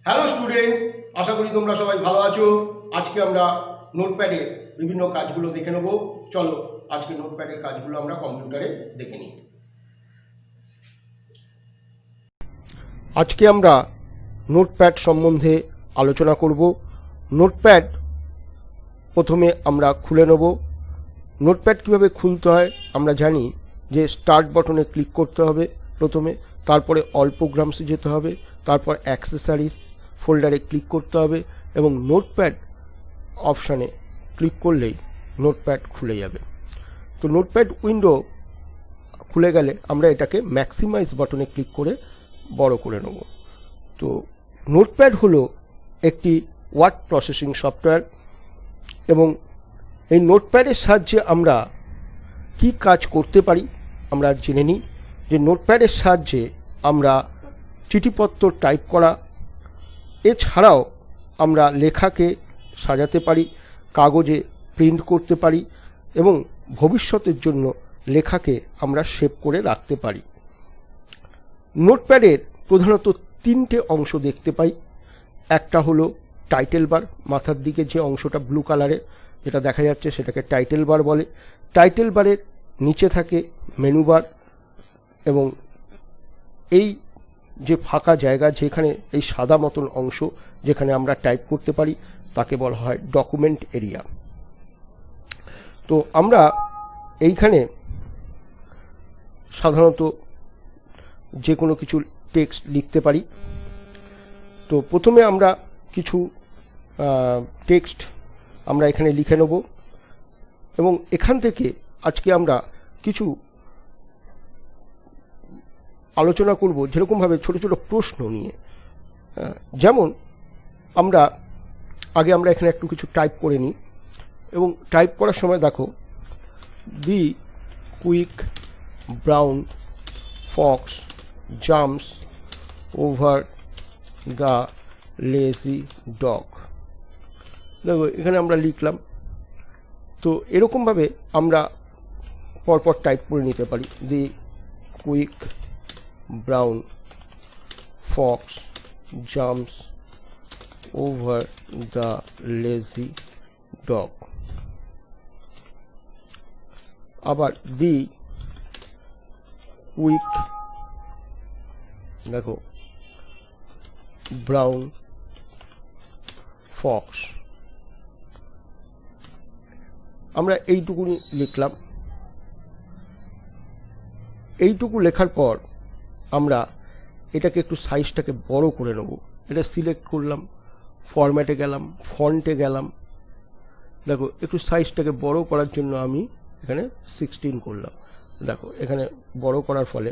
Hello students, আশা করি তোমরা সবাই ভালো আছো। আজকে আমরা নোটপ্যাডে বিভিন্ন কাজগুলো দেখে নেব। চলো আজকে নোটপ্যাডের কাজগুলো আমরা কম্পিউটারে দেখে নিই। আজকে আমরা নোটপ্যাড সম্বন্ধে আলোচনা করব। নোটপ্যাড প্রথমে আমরা খুলে নেব। নোটপ্যাড কিভাবে খুলতে হয় আমরা জানি যে স্টার্ট বাটনে ক্লিক করতে হবে প্রথমে, তারপরে অল প্রোগ্রামসে যেতে হবে, তারপর অ্যাক্সেসরিজ ফোল্ডারে ক্লিক করতে হবে এবং নোটপ্যাড অপশানে ক্লিক করলেই নোটপ্যাড খুলে যাবে। তো নোটপ্যাড উইন্ডো খুলে গেলে আমরা এটাকে ম্যাক্সিমাইজ বাটনে ক্লিক করে বড় করে নেব। তো নোটপ্যাড হলো একটি ওয়ার্ড প্রসেসিং সফটওয়্যার এবং এই নোটপ্যাডের সাহায্যে আমরা কি কাজ করতে পারি আমরা জেনে নিই। যে নোটপ্যাডের সাহায্যে আমরা চিঠিপত্র টাইপ করা, এছাড়াও আমরা লেখাকে সাজাতে পারি, কাগজে প্রিন্ট করতে পারি এবং ভবিষ্যতের জন্য লেখাকে আমরা সেভ করে রাখতে পারি। নোটপ্যাডের প্রধানত তিনটে অংশ দেখতে পাই। একটা হলো টাইটেল বার, মাথার দিকে যে অংশটা ব্লু কালারের যেটা দেখা যাচ্ছে সেটাকে টাইটেল বার বলে। টাইটেল বারের নিচে থাকে মেনু বার এবং এই যে ফাঁকা জায়গা, যেখানে এই সাদা মতন অংশ যেখানে আমরা টাইপ করতে পারি তাকে বলা হয় ডকুমেন্ট এরিয়া। তো আমরা এইখানে সাধারণত যে কোনো কিছু টেক্সট লিখতে পারি। তো প্রথমে আমরা কিছু টেক্সট আমরা এখানে লিখে নেব এবং এখান থেকে আজকে আমরা কিছু আলোচনা করব, যেরকমভাবে ছোট ছোট প্রশ্ন নিয়ে। যেমন আমরা এখানে একটু কিছু টাইপ করে নিই এবং টাইপ করার সময় দেখো, the quick brown fox jumps over the lazy dog. দেখো এখানে আমরা লিখলাম। তো এরকমভাবে আমরা পরপর টাইপ করে নিতে পারি। The quick brown fox jumps over the lazy dog. আবার দি কুইক, দেখো, ব্রাউন ফক্স, আমরা এইটুকুনি লিখলাম। এইটুকু লেখার পর আমরা এটাকে একটু সাইজটাকে বড় করে নেব। এটা সিলেক্ট করলাম, ফরম্যাটে গেলাম, ফন্টে গেলাম। দেখো একটু সাইজটাকে বড় করার জন্য আমি এখানে 16 করলাম। দেখো এখানে বড় করার ফলে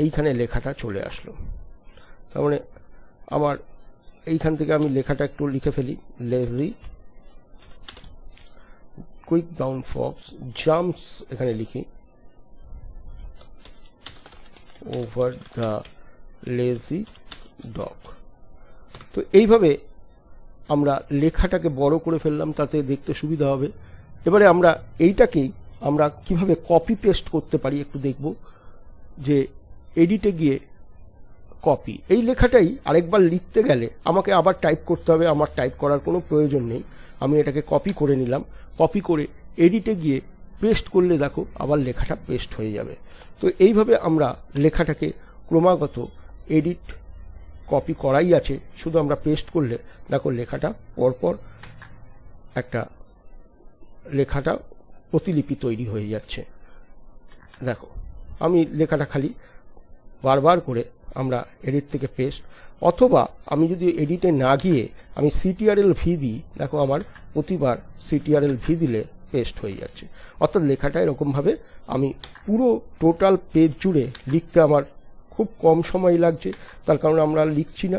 এইখানে লেখাটা চলে আসলো। তার মানে আমার এইখান থেকে আমি লেখাটা একটু লিখে ফেলি। Lazy quick brown fox jumps, এখানে লিখি ওভার দ্য লেজি ডগ। তো এইভাবে আমরা লেখাটাকে বড় করে ফেললাম, তাতে দেখতে সুবিধা হবে। এবারে আমরা এইটাকেই আমরা কিভাবে কপি পেস্ট করতে পারি একটু দেখব। যে এডিটে গিয়ে কপি, এই লেখাটাই আরেকবার লিখতে গেলে আমাকে আবার টাইপ করতে হবে, আমার টাইপ করার কোনো প্রয়োজন নেই। আমি এটাকে কপি করে নিলাম, কপি করে এডিটে গিয়ে পেস্ট করলে দেখো আবার লেখাটা পেস্ট হয়ে যাবে। তো এইভাবে আমরা লেখাটাকে ক্রমাগত এডিট কপি করাই আছে, শুধু আমরা পেস্ট করলে দেখো লেখাটা পরপর একটা লেখাটা প্রতিলিপি তৈরি হয়ে যাচ্ছে। দেখো আমি লেখাটা খালি বারবার করে আমরা এডিট থেকে পেস্ট, অথবা আমি যদি এডিটে না গিয়ে আমি CTRL V দিই, দেখো আমার প্রতিবার CTRL V দিলে পেস্ট হয়ে যাচ্ছে। অর্থাৎ লেখাটা এরকমভাবে আমি পুরো টোটাল পেজ জুড়ে লিখতে আমার খুব কম সময় লাগছে। তার কারণে আমরা লিখছি না,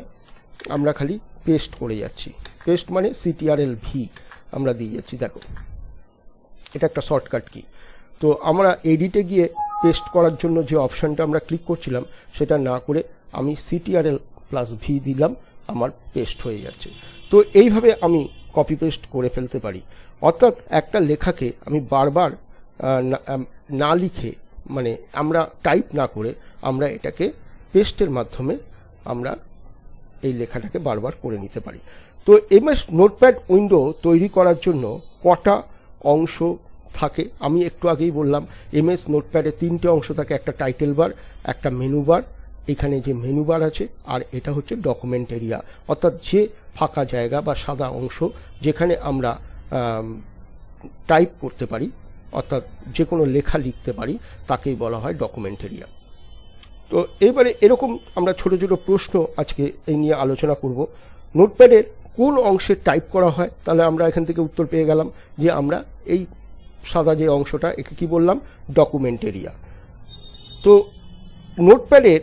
আমরা খালি পেস্ট করে যাচ্ছি। পেস্ট মানে CTRL V আমরা দিয়ে যাচ্ছি। দেখো এটা একটা শর্টকাট কি। তো আমরা এডিটে গিয়ে পেস্ট করার জন্য যে অপশানটা আমরা ক্লিক করছিলাম সেটা না করে আমি CTRL+V দিলাম, আমার পেস্ট হয়ে যাচ্ছে। তো এইভাবে আমি কপি পেস্ট করে ফেলতে পারি। অর্থাৎ একটা লেখাকে আমি বারবার না লিখে, মানে আমরা টাইপ না করে, আমরা এটাকে পেস্টের মাধ্যমে আমরা এই লেখাটাকে বারবার করে নিতে পারি। তো এমএস নোটপ্যাড উইন্ডো তৈরি করার জন্য কটা অংশ থাকে আমি একটু আগেই বললাম। এমএস নোটপ্যাডে 3টে অংশ থাকে, একটা টাইটেল বার, একটা মেনু বার, এখানে যে মেনু বার আছে, আর এটা হচ্ছে ডকুমেন্ট এরিয়া, অর্থাৎ যে ফাঁকা জায়গা বা সাদা অংশ যেখানে আমরা টাইপ করতে পারি, অর্থাৎ যে কোনো লেখা লিখতে পারি, তাকেই বলা হয় ডকুমেন্ট এরিয়া। তো এবারে এরকম আমরা ছোট ছোট প্রশ্ন আজকে এই নিয়ে আলোচনা করব। নোটপ্যাডের কোন অংশে টাইপ করা হয়, তাহলে আমরা এখান থেকে উত্তর পেয়ে গেলাম যে আমরা এই সাদা যে অংশটা, একে কি বললাম, ডকুমেন্ট এরিয়া। তো নোটপ্যাডের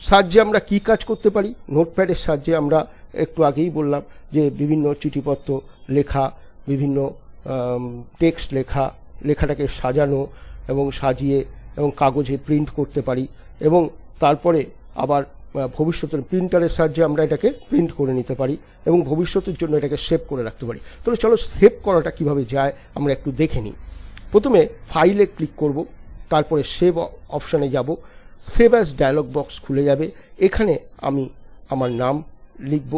সাহায্যে আমরা কি কাজ করতে পারি? নোটপ্যাডের সাহায্যে আমরা একটু আগেই বললাম যে বিভিন্ন চিঠিপত্র লেখা, বিভিন্ন টেক্সট লেখা, লেখাটাকে সাজানো এবং সাজিয়ে এবং কাগজে প্রিন্ট করতে পারি, এবং তারপরে আবার ভবিষ্যতের প্রিন্টারের সাহায্যে আমরা এটাকে প্রিন্ট করে নিতে পারি এবং ভবিষ্যতের জন্য এটাকে সেভ করে রাখতে পারি। তাহলে চলো সেভ করাটা কিভাবে যায় আমরা একটু দেখে নিই। প্রথমে ফাইলে ক্লিক করব, তারপরে সেভ অপশানে যাব। সেভ অ্যাজ ডায়লগ বক্স খুলে যাবে। এখানে আমি আমার নাম লিখব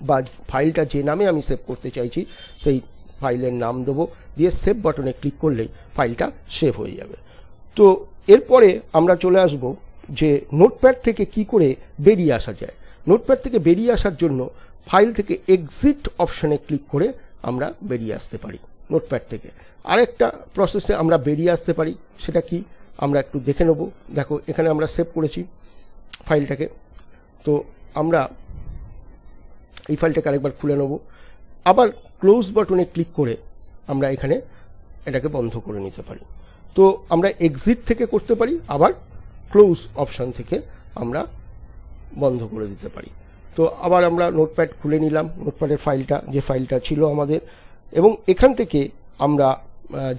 বা ফাইলটা যে নামে আমি সেভ করতে চাইছি সেই ফাইলের নাম দেবো, দিয়ে সেভ বাটনে ক্লিক করলেই ফাইলটা সেভ হয়ে যাবে। তো এরপরে আমরা চলে আসব যে নোটপ্যাড থেকে কি করে বেরিয়ে আসা যায়। নোটপ্যাড থেকে বেরিয়ে আসার জন্য ফাইল থেকে এক্সিট অপশানে ক্লিক করে আমরা বেরিয়ে আসতে পারি নোটপ্যাড থেকে। আরেকটা প্রসেসে আমরা বেরিয়ে আসতে পারি, সেটা কি আমরা একটু দেখে নেব। দেখো এখানে আমরা সেভ করেছি ফাইলটাকে, তো আমরা এই ফাইলটাকে আরেকবার খুলে নেব। আবার ক্লোজ বাটনে ক্লিক করে আমরা এখানে এটাকে বন্ধ করে নিতে পারি। তো আমরা এক্সিট থেকে করতে পারি, আবার ক্লোজ অপশান থেকে আমরা বন্ধ করে দিতে পারি। তো আবার আমরা নোটপ্যাড খুলে নিলাম, নোটপ্যাডের ফাইলটা যে ফাইলটা ছিল আমাদের, এবং এখান থেকে আমরা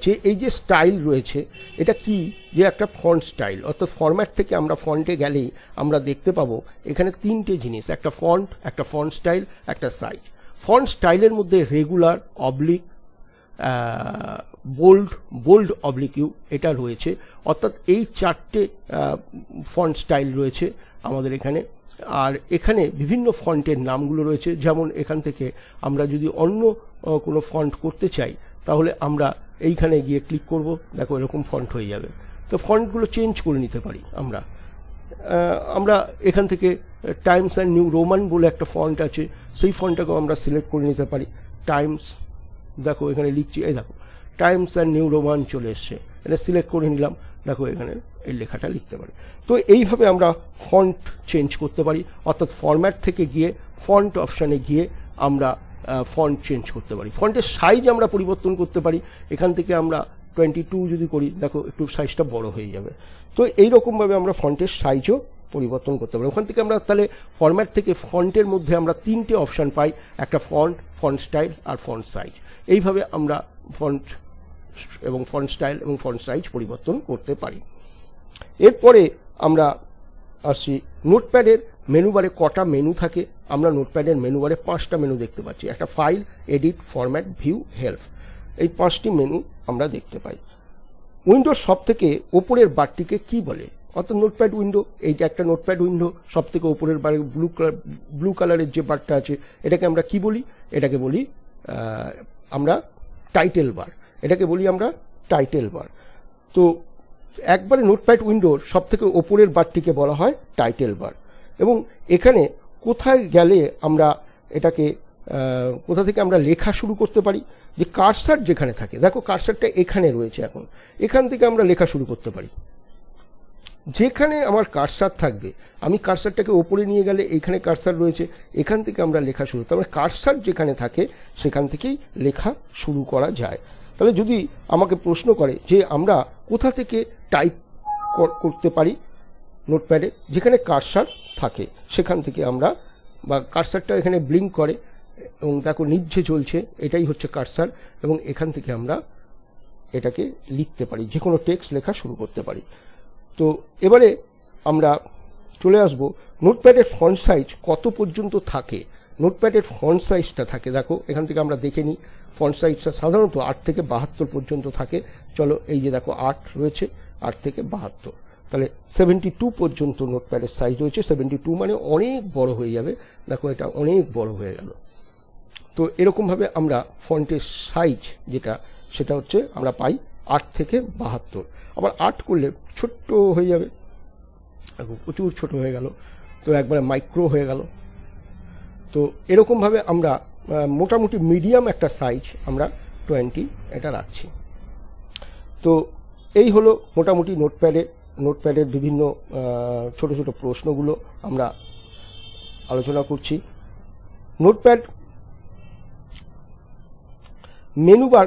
যে এই যে স্টাইল রয়েছে, এটা কি, যে একটা ফন্ট স্টাইল, অর্থাৎ ফরম্যাট থেকে আমরা ফন্টে গেলেই আমরা দেখতে পাবো এখানে 3টে জিনিস, একটা ফন্ট, একটা ফন্ট স্টাইল, একটা সাইজ। ফন্ট স্টাইলের মধ্যে রেগুলার, অবলিক, বোল্ড অবলিক ইউ এটা রয়েছে, অর্থাৎ এই 4টে ফন্ট স্টাইল রয়েছে আমাদের এখানে। আর এখানে বিভিন্ন ফন্টের নামগুলো রয়েছে, যেমন এখান থেকে আমরা যদি অন্য কোনো ফন্ট করতে চাই তাহলে আমরা এইখানে গিয়ে ক্লিক করব, দেখো এরকম ফন্ট হয়ে যাবে। তো ফন্টগুলো চেঞ্জ করে নিতে পারি আমরা এখান থেকে টাইমস অ্যান্ড নিউ রোমান বলে একটা ফন্ট আছে, সেই ফন্টটাকেও আমরা সিলেক্ট করে নিতে পারি। টাইমস, দেখো এখানে লিখছি, এই দেখো টাইমস অ্যান্ড নিউ রোমান চলে এসছে, এটা সিলেক্ট করে নিলাম, দেখো এখানে এই লেখাটা লিখতে পারি। তো এইভাবে আমরা ফন্ট চেঞ্জ করতে পারি, অর্থাৎ ফরম্যাট থেকে গিয়ে ফন্ট অপশানে গিয়ে আমরা ফন্ট চেঞ্জ করতে পারি। ফন্টের সাইজ আমরা পরিবর্তন করতে পারি, এখান থেকে আমরা 22 যদি করি, দেখো একটু সাইজটা বড় হয়ে যাবে। তো এইরকমভাবে আমরা ফন্টের সাইজও পরিবর্তন করতে পারি। ওখান থেকে আমরা তাহলে ফরম্যাট থেকে ফন্টের মধ্যে আমরা 3টে অপশান পাই, একটা ফন্ট, ফন্ট স্টাইল আর ফন্ট সাইজ। এইভাবে আমরা ফন্ট এবং ফন্ট স্টাইল এবং ফন্ট সাইজ পরিবর্তন করতে পারি। এরপরে আমরা আসি নোটপ্যাডের মেনু বারে কটা মেনু থাকে। আমরা নোটপ্যাডের মেনু বারে 5টা মেনু দেখতে পাচ্ছি, একটা file, edit, format, view, help, এই 5টি মেনু আমরা দেখতে পাই। উইন্ডোর সব থেকে ওপরের বারটিকে কি বলে? অর্থাৎ নোটপ্যাড উইন্ডো, এইটা একটা নোটপ্যাড উইন্ডো, সব থেকে ওপরের বারে ব্লু কালারের যে বারটা আছে এটাকে আমরা কি বলি? এটাকে বলি আমরা টাইটেল বার, এটাকে বলি আমরা টাইটেল বার। তো একবারে নোটপ্যাড উইন্ডোর সব থেকে ওপরের বারটিকে বলা হয় টাইটেল বার। এবং এখানে কোথায় গেলে আমরা এটাকে কোথা থেকে আমরা লেখা শুরু করতে পারি? যে কার্সার যেখানে থাকে, দেখো কার্সারটা এখানে রয়েছে, এখন এখান থেকে আমরা লেখা শুরু করতে পারি। যেখানে আমার কার্সার থাকবে, আমি কার্সারটাকে ওপরে নিয়ে গেলে এইখানে কার্সার রয়েছে, এখান থেকে আমরা লেখা শুরু, তার মানে কার্সার যেখানে থাকে সেখান থেকেই লেখা শুরু করা যায়। তাহলে যদি আমাকে প্রশ্ন করে যে আমরা কোথা থেকে টাইপ করতে পারি নোটপ্যাডে, যেখানে কার্সার থাকে সেখান থেকে আমরা, বা কার্সারটা এখানে ব্লিঙ্ক করে এবং দেখো নিচে চলছে, এটাই হচ্ছে কার্সার, এবং এখান থেকে আমরা এটাকে লিখতে পারি, যে কোনো টেক্সট লেখা শুরু করতে পারি। তো এবারে আমরা চলে আসব নোটপ্যাডের ফন্ট সাইজ কত পর্যন্ত থাকে। নোটপ্যাডের ফন্ট সাইজটা থাকে, দেখো এখান থেকে আমরা দেখে নিই। ফন্ট সাইজটা সাধারণত 8 থেকে 72 পর্যন্ত থাকে। চলো এই যে দেখো 8 রয়েছে, 8 থেকে 72। তাহলে 72 পর্যন্ত নোটপ্যাডের সাইজ রয়েছে। 72 মানে অনেক বড় হয়ে যাবে। দেখো এটা অনেক বড় হয়ে গেল। তো এরকমভাবে আমরা ফন্টের সাইজ যেটা সেটা হচ্ছে আমরা পাই 8 থেকে 72। আবার 8 করলে ছোট্ট হয়ে যাবে, প্রচুর ছোট হয়ে গেল, তো একবারে মাইক্রো হয়ে গেল। তো এরকমভাবে আমরা মোটামুটি মিডিয়াম একটা সাইজ আমরা 20 এটা রাখছি। তো এই হলো মোটামুটি নোটপ্যাডের বিভিন্ন ছোট ছোট প্রশ্নগুলো আমরা আলোচনা করছি। নোটপ্যাড মেনুবার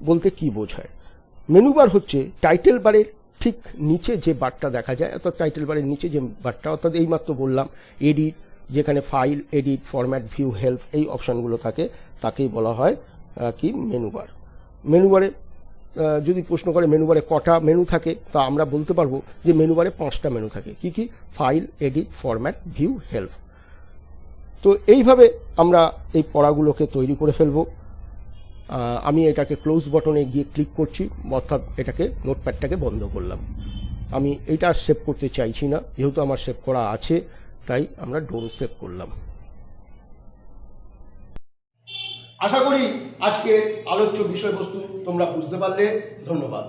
বলতে কি বোঝায়? মেনুবার হচ্ছে টাইটেল বারের ঠিক নিচে যে বারটা দেখা যায়, অর্থাৎ টাইটেল বারের নিচে যে বারটা, অর্থাৎ এইমাত্র বললাম এডিট, যেখানে file, edit, format, view, help এই অপশানগুলো থাকে, তাকেই বলা হয় কি মেনুবার। মেনুবারে যদি প্রশ্ন করে মেনুবারে কটা মেনু থাকে, তা আমরা বলতে পারবো যে মেনুবারে 5টা মেনু থাকে। কি কি? File, edit, format, view, help. তো এইভাবে আমরা এই পড়াগুলোকে তৈরি করে ফেলবো। আমি এটাকে ক্লোজ বটনে গিয়ে ক্লিক করছি, অর্থাৎ এটাকে নোটপ্যাডটাকে বন্ধ করলাম। আমি এটা সেভ করতে চাইছি না, যেহেতু আমার সেভ করা আছে, তাই আমরা ডোন্ট সেভ করলাম। আশা করি আজকের আলোচ্য বিষয়বস্তু তোমরা বুঝতে পারলে। ধন্যবাদ।